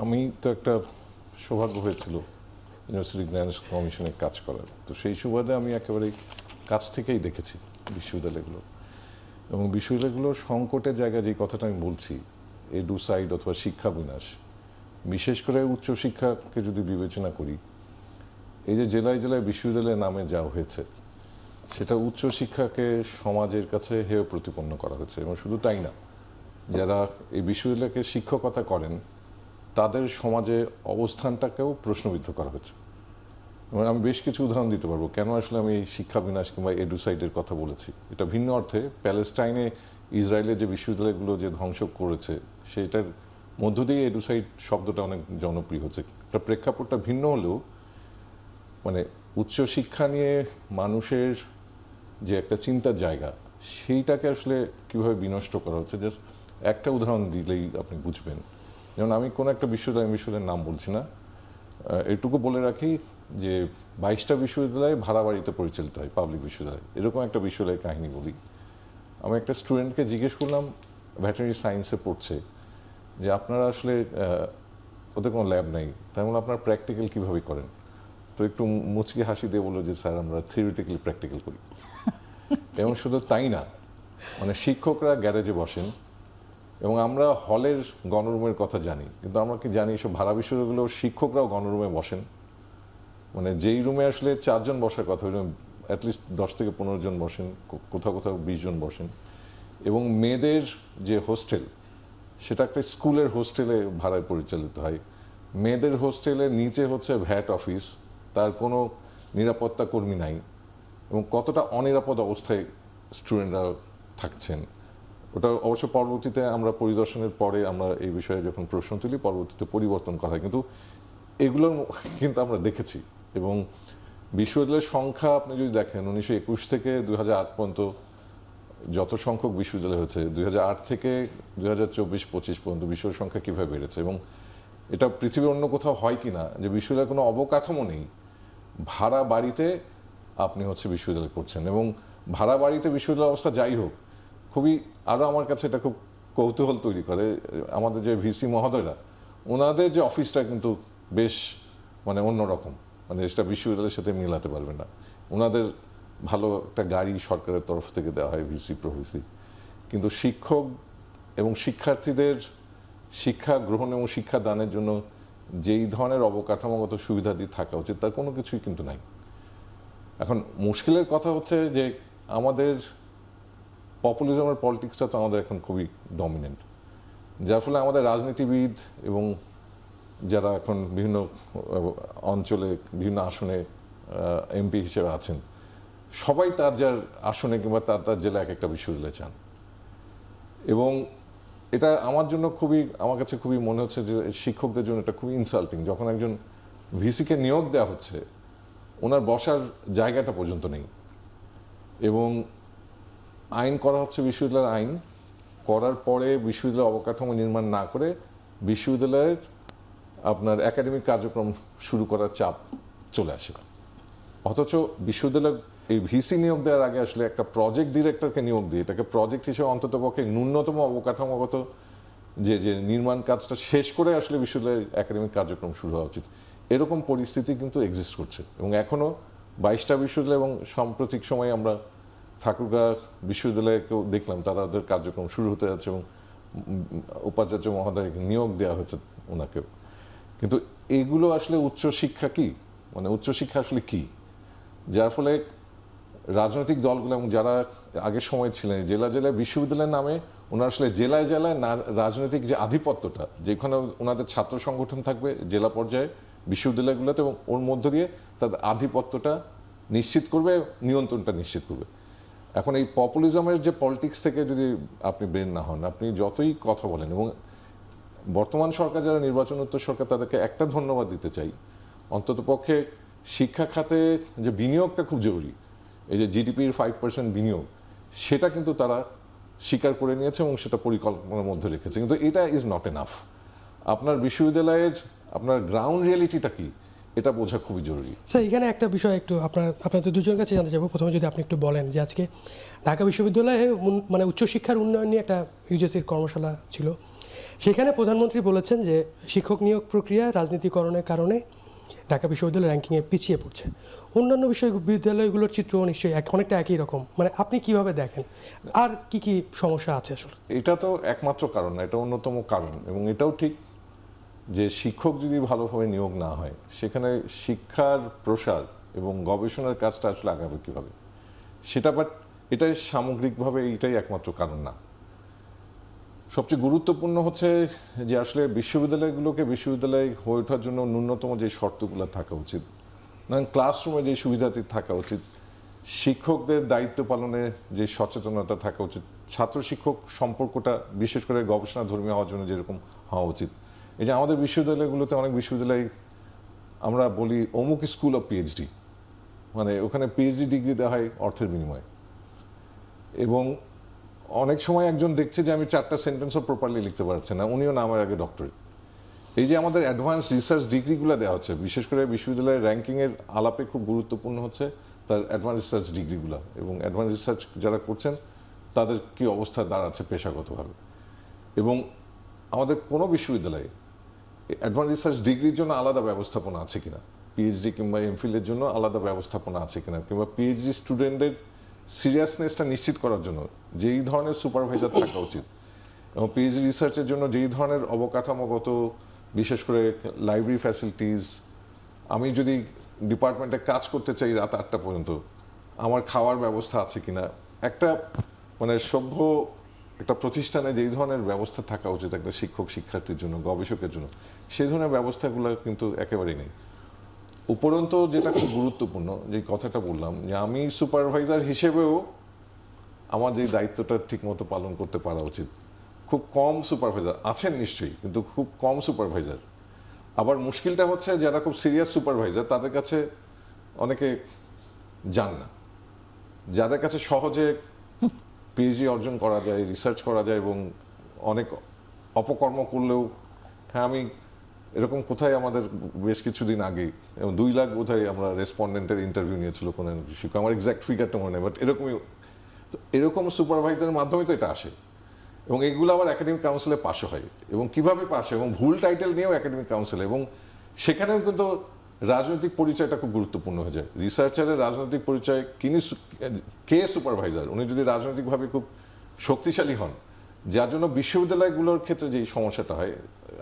আমি তো একটা সৌভাগ্য হয়েছিল ইউনিভার্সিটি গ্র্যান্টস কমিশনে কাজ করার, তো সেই সুবাদে আমি একেবারে কাছ থেকেই দেখেছি বিশ্ববিদ্যালয়গুলো এবং বিশ্ববিদ্যালয়গুলোর সংকটের জায়গায় যে কথাটা আমি বলছি, এডুসাইড অথবা শিক্ষা বিনাশ, বিশেষ করে উচ্চশিক্ষাকে যদি বিবেচনা করি, এই যে জেলায় জেলায় বিশ্ববিদ্যালয়ের নামে যাওয়া হয়েছে, সেটা উচ্চশিক্ষাকে সমাজের কাছে হেয় প্রতিপন্ন করা হয়েছে। এবং শুধু তাই না, যারা এই বিশ্ববিদ্যালয়কে শিক্ষকতা করেন তাদের সমাজে অবস্থানটাকেও প্রশ্নবিদ্ধ করা হয়েছে। এবং আমি বেশ কিছু উদাহরণ দিতে পারবো কেন আসলে আমি এই শিক্ষা বিনাশ কিংবা এডুসাইডের কথা বলেছি। এটা ভিন্ন অর্থে প্যালেস্টাইনে ইসরায়েলের যে বিশ্ববিদ্যালয়গুলো যে ধ্বংস করেছে, সেটার মধ্য দিয়ে এডুসাইড শব্দটা অনেক জনপ্রিয় হচ্ছে। এটা প্রেক্ষাপটটা ভিন্ন হলেও মানে উচ্চশিক্ষা নিয়ে মানুষের যে একটা চিন্তার জায়গা, সেইটাকে আসলে কিভাবে বিনষ্ট করা হচ্ছে, জাস্ট একটা উদাহরণ দিলেই আপনি বুঝবেন। যেমন আমি কোনো একটা বিশ্ববিদ্যালয়ের নাম বলছি না, এটুকু বলে রাখি যে 22টা বিশ্ববিদ্যালয় ভাড়া বাড়িতে পরিচালিত হয়, পাবলিক বিশ্ববিদ্যালয়। এরকম একটা বিশ্ববিদ্যালয়ের কাহিনী বলি। আমি একটা স্টুডেন্টকে জিজ্ঞেস করলাম, ভেটেরিনারি সায়েন্সে পড়ছে, যে আপনারা আসলে ওদের কোনো ল্যাব নেই, তাই বলে আপনারা প্র্যাকটিক্যাল কীভাবে করেন? তো একটু মুচকি হাসি দিয়ে বললো যে স্যার আমরা থিওরিটিক্যালি প্র্যাকটিক্যাল করি। এবং শুধু তাই না, মানে শিক্ষকরা গ্যারেজে বসেন এবং আমরা হলের গণরুমের কথা জানি, কিন্তু আমরা কি জানি সব ভাড়া বিশ্ববিদ্যালয়গুলোর শিক্ষকরাও গণরুমে বসেন? মানে যেই রুমে আসলে 4 জন বসার কথা, ওই রুমে অ্যাটলিস্ট 10 থেকে 15 জন বসেন, কোথাও কোথাও 20 জন বসেন। এবং মেয়েদের যে হোস্টেল, সেটা একটা স্কুলের হোস্টেলে ভাড়ায় পরিচালিত হয়। মেয়েদের হোস্টেলের নিচে হচ্ছে ভ্যাট অফিস, তার কোনো নিরাপত্তা কর্মী নাই, এবং কতটা অনিরাপদ অবস্থায় স্টুডেন্টরা থাকছেন। ওটা অবশ্য পরবর্তীতে আমরা পরিদর্শনের পরে আমরা এই বিষয়ে যখন প্রশ্ন তুলি, পরবর্তীতে পরিবর্তন করা হয়, কিন্তু এগুলোর কিন্তু আমরা দেখেছি। এবং বিশ্ববিদ্যালয়ের সংখ্যা আপনি যদি দেখেন, 1921 থেকে 2008 পর্যন্ত যত সংখ্যক বিশ্ববিদ্যালয় হয়েছে, 2008 থেকে 2024-25 পর্যন্ত বিশ্ববিদ্যালয়ের সংখ্যা কীভাবে বেড়েছে। এবং এটা পৃথিবীর অন্য কোথাও হয় কি না যে বিশ্ববিদ্যালয়ের কোনো অবকাঠামো নেই, ভাড়া বাড়িতে আপনি হচ্ছে বিশ্ববিদ্যালয় করছেন। এবং ভাড়া বাড়িতে বিশ্ববিদ্যালয় অবস্থা যাই হোক, খুবই আরও আমার কাছে এটা খুব কৌতূহল তৈরি করে, আমাদের যে ভিসি মহোদয়রা, ওনাদের যে অফিসটা কিন্তু বেশ মানে অন্যরকম, মানে সেটা বিশ্ববিদ্যালয়ের সাথে মিলাতে পারবে না। ওনাদের ভালো একটা গাড়ি সরকারের তরফ থেকে দেওয়া হয়, ভিসি প্রভিসি, কিন্তু শিক্ষক এবং শিক্ষার্থীদের শিক্ষা গ্রহণ এবং শিক্ষা দানের জন্য যেই ধরনের অবকাঠামোগত সুবিধাদি থাকা উচিত, তার কোনো কিছুই কিন্তু নাই। এখন মুশকিলের কথা হচ্ছে যে আমাদের পপুলিজমের পলিটিক্সটা তো আমাদের এখন খুবই ডমিনেন্ট, যার ফলে আমাদের রাজনীতিবিদ এবং যারা এখন বিভিন্ন অঞ্চলে বিভিন্ন আসনে এমপি হিসেবে আছেন, সবাই তার যার আসনে কিংবা তার জেলায় এক একটা বিশ্ববিদ্যালয় চান। এবং এটা আমার কাছে খুবই মনে হচ্ছে যে শিক্ষকদের জন্য এটা খুবই ইনসাল্টিং, যখন একজন ভিসিকে নিয়োগ দেওয়া হচ্ছে, ওনার বসার জায়গাটা পর্যন্ত নেই। এবং আইন করা হচ্ছে, বিশ্ববিদ্যালয়ের আইন করার পরে বিশ্ববিদ্যালয় অবকাঠামো নির্মাণ না করে বিশ্ববিদ্যালয়ের আপনার একাডেমিক কার্যক্রম শুরু করার চাপ চলে আসে। অথচ বিশ্ববিদ্যালয় এই ভিসি নিয়োগ দেওয়ার আগে আসলে একটা প্রজেক্ট ডিরেক্টরকে নিয়োগ দিয়ে এটাকে প্রজেক্ট হিসেবে অন্ততপক্ষে ন্যূনতম অবকাঠামোগত যে নির্মাণ কাজটা শেষ করে আসলে বিশ্ববিদ্যালয়ের একাডেমিক কার্যক্রম শুরু হওয়া উচিত। এরকম পরিস্থিতি কিন্তু এক্সিস্ট করছে। এবং এখনও 22টা বিশ্ববিদ্যালয়, এবং সাম্প্রতিক সময়ে আমরা ঠাকুরগাঁ বিশ্ববিদ্যালয়কেও দেখলাম তাদের কার্যক্রম শুরু হতে যাচ্ছে এবং উপাচার্য মহোদয়কে নিয়োগ দেওয়া হয়েছে ওনাকেও। কিন্তু এগুলো আসলে উচ্চশিক্ষা কি, মানে উচ্চশিক্ষা আসলে কি? যার ফলে রাজনৈতিক দলগুলো এবং যারা আগের সময় ছিলেন জেলা জেলায় বিশ্ববিদ্যালয়ের নামে, ওনারা আসলে জেলায় জেলায় রাজনৈতিক যে আধিপত্যটা, যেখানে ওনাদের ছাত্র সংগঠন থাকবে জেলা পর্যায়ে বিশ্ববিদ্যালয়গুলোতে, এবং ওর মধ্য দিয়ে তাদের আধিপত্যটা নিশ্চিত করবে, নিয়ন্ত্রণটা নিশ্চিত করবে। এখন এই পপুলিজমের যে পলিটিক্স থেকে যদি আপনি বের না হন, আপনি যতই কথা বলেন, এবং বর্তমান সরকার যারা নির্বাচনোত্তর সরকার, তাদেরকে একটা ধন্যবাদ দিতে চাই, অন্ততপক্ষে শিক্ষা খাতে যে বিনিয়োগটা খুব জরুরি, এই যে জিডিপির 5% বিনিয়োগ, সেটা কিন্তু তারা স্বীকার করে নিয়েছে এবং সেটা পরিকল্পনার মধ্যে রেখেছে। কিন্তু এটা ইজ নট এনাফ। আপনার বিশ্ববিদ্যালয়ের আপনার গ্রাউন্ড রিয়েলিটিটা কি, এটা বোঝা খুবই জরুরি। স্যার, এখানে একটা বিষয় একটু আপনাদের দুজনের কাছে জানতে চাইবো। প্রথমে যদি আপনি একটু বলেন যে আজকে ঢাকা বিশ্ববিদ্যালয়ে মানে উচ্চশিক্ষার উন্নয়ন নিয়ে একটা ইউজিসির কর্মশালা ছিল, সেখানে প্রধানমন্ত্রী বলেছেন যে শিক্ষক নিয়োগ প্রক্রিয়া রাজনীতিকরণের কারণে ঢাকা বিশ্ববিদ্যালয় র্যাঙ্কিংয়ে পিছিয়ে পড়ছে। অন্যান্য বিশ্ববিদ্যালয়গুলোর চিত্র নিশ্চয়ই অনেকটা একই রকম, মানে আপনি কিভাবে দেখেন, আর কি কি সমস্যা আছে আসলে? এটা তো একমাত্র কারণ না, এটা অন্যতম কারণ। এবং এটাও ঠিক যে শিক্ষক যদি ভালোভাবে নিয়োগ না হয়, সেখানে শিক্ষার প্রসার এবং গবেষণার কাজটা আসলে আগাবে কীভাবে সেটা, বাট এটাই সামগ্রিকভাবে এটাই একমাত্র কারণ না। সবচেয়ে গুরুত্বপূর্ণ হচ্ছে যে আসলে বিশ্ববিদ্যালয়গুলোকে বিশ্ববিদ্যালয় হয়ে ওঠার জন্য ন্যূনতম যে শর্তগুলো থাকা উচিত, ক্লাসরুমে যে সুবিধাটি থাকা উচিত, শিক্ষকদের দায়িত্ব পালনে যে সচেতনতা থাকা উচিত, ছাত্র শিক্ষক সম্পর্কটা বিশেষ করে গবেষণা ধর্মী হওয়ার জন্য যেরকম হওয়া উচিত। এই যে আমাদের বিশ্ববিদ্যালয়গুলোতে অনেক বিশ্ববিদ্যালয় আমরা বলি অমুক স্কুল অফ পিএইচডি, মানে ওখানে পিএইচডি ডিগ্রি দেওয়া হয় অর্থের বিনিময়ে। এবং অনেক সময় একজন দেখছে যে আমি 4টা সেন্টেন্সও প্রপারলি লিখতে পারছে না, উনিও না আমার আগে ডক্টরেট। এই যে আমাদের অ্যাডভান্স রিসার্চ ডিগ্রিগুলো দেওয়া হচ্ছে, বিশেষ করে বিশ্ববিদ্যালয়ের র্যাঙ্কিংয়ের আলাপে খুব গুরুত্বপূর্ণ হচ্ছে তার অ্যাডভান্স রিসার্চ ডিগ্রিগুলো, এবং অ্যাডভান্স রিসার্চ যারা করছেন তাদের কি অবস্থা দাঁড়াচ্ছে পেশাগতভাবে। এবং আমাদের কোনো বিশ্ববিদ্যালয়ে অ্যাডভান্স রিসার্চ ডিগ্রির জন্য আলাদা ব্যবস্থাপনা আছে কিনা, পিএইচডি কিংবা এমফিলের জন্য আলাদা ব্যবস্থাপনা আছে কিনা, কিংবা পিএইচডি স্টুডেন্টদের সিরিয়াসনেসটা নিশ্চিত করার জন্য যেই ধরনের সুপারভাইজার থাকা উচিত, এবং পিএইচডি রিসার্চের জন্য যেই ধরনের অবকাঠামোগত, বিশেষ করে লাইব্রেরি ফ্যাসিলিটিস, আমি যদি ডিপার্টমেন্টে কাজ করতে চাই রাত 8টা পর্যন্ত, আমার খাওয়ার ব্যবস্থা আছে কিনা, একটা মানে সভ্য একটা প্রতিষ্ঠানে যেই ধরনের ব্যবস্থা থাকা উচিত একটা শিক্ষক শিক্ষার্থীর জন্য, গবেষকের জন্য, সেই ধরনের ব্যবস্থাগুলো কিন্তু একেবারেই নেই। উপরন্তু যেটা খুব গুরুত্বপূর্ণ, যে কথাটা বললাম, যে আমি সুপারভাইজার হিসেবেও আমার যে দায়িত্বটা ঠিকমতো পালন করতে পারা উচিত। খুব কম সুপারভাইজার আছেন নিশ্চয়ই, কিন্তু খুব কম সুপারভাইজার। আবার মুশকিলটা হচ্ছে যারা খুব সিরিয়াস সুপারভাইজার তাদের কাছে অনেকে যান না, যাদের কাছে সহজে পিএইচডি অর্জন করা যায়, রিসার্চ করা যায়, এবং অনেক অপকর্ম করলেও, হ্যাঁ আমি এরকম কোথায় আমাদের বেশ কিছুদিন আগে 2 লাখ বোধহয় আমরা রেসপন্ডেন্টের ইন্টারভিউ নিয়েছিল কোনো শিক্ষক, আমার এক্সাক্ট ফিগারটা মনে নেই, বাট এরকমই। তো এরকম সুপারভাইজারের মাধ্যমে তো এটা আসে, এবং এগুলো আবার একাডেমিক কাউন্সিলে পাশও হয়, এবং কিভাবে পাশ হয়, এবং ভুল টাইটেল নিয়েও একাডেমিক কাউন্সিলে, এবং সেখানেও কিন্তু রাজনৈতিক পরিচয়টা খুব গুরুত্বপূর্ণ হয়ে যায়। রিসার্চারের রাজনৈতিক পরিচয়, কে সুপারভাইজার, উনি যদি রাজনৈতিকভাবে খুব শক্তিশালী হন, যার জন্য বিশ্ববিদ্যালয়গুলোর ক্ষেত্রে যেই সমস্যাটা হয়,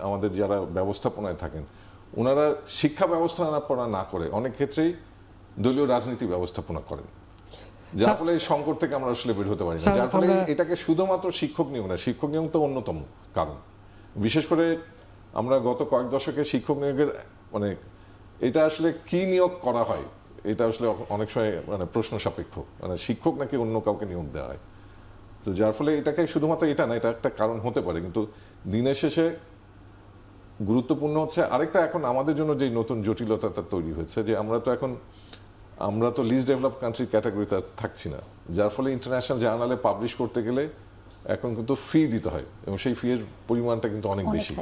আমাদের যারা ব্যবস্থাপনায় থাকেন ওনারা শিক্ষা ব্যবস্থাপনা না করে অনেক ক্ষেত্রেই দলীয় রাজনীতি ব্যবস্থাপনা করেন, যার ফলে এই সংকট থেকে আমরা আসলে বের হতে পারি না। যার ফলে এটাকে শুধুমাত্র শিক্ষক নিয়োগ না, শিক্ষক নিয়োগ তো অন্যতম কারণ। বিশেষ করে আমরা গত কয়েক দশকে শিক্ষক নিয়োগের মানে এটা আসলে কি নিয়োগ করা হয়, এটা আসলে অনেক সময় মানে প্রশ্ন সাপেক্ষ, মানে শিক্ষক নাকি অন্য কাউকে নিয়োগ দেওয়া হয়। তো যার ফলে এটাকে শুধুমাত্র এটা না, এটা একটা কারণ হতে পারে, কিন্তু দিনের শেষে গুরুত্বপূর্ণ হচ্ছে আরেকটা, এখন আমাদের জন্য যে নতুন জটিলতা তৈরি হয়েছে, যে আমরা তো লিস্ট ডেভেলপ কান্ট্রির ক্যাটাগরিতে থাকছি না, যার ফলে ইন্টারন্যাশনাল জার্নালে পাবলিশ করতে গেলে এখন কিন্তু ফি দিতে হয়, এবং সেই ফি এর পরিমাণটা কিন্তু অনেক বেশি।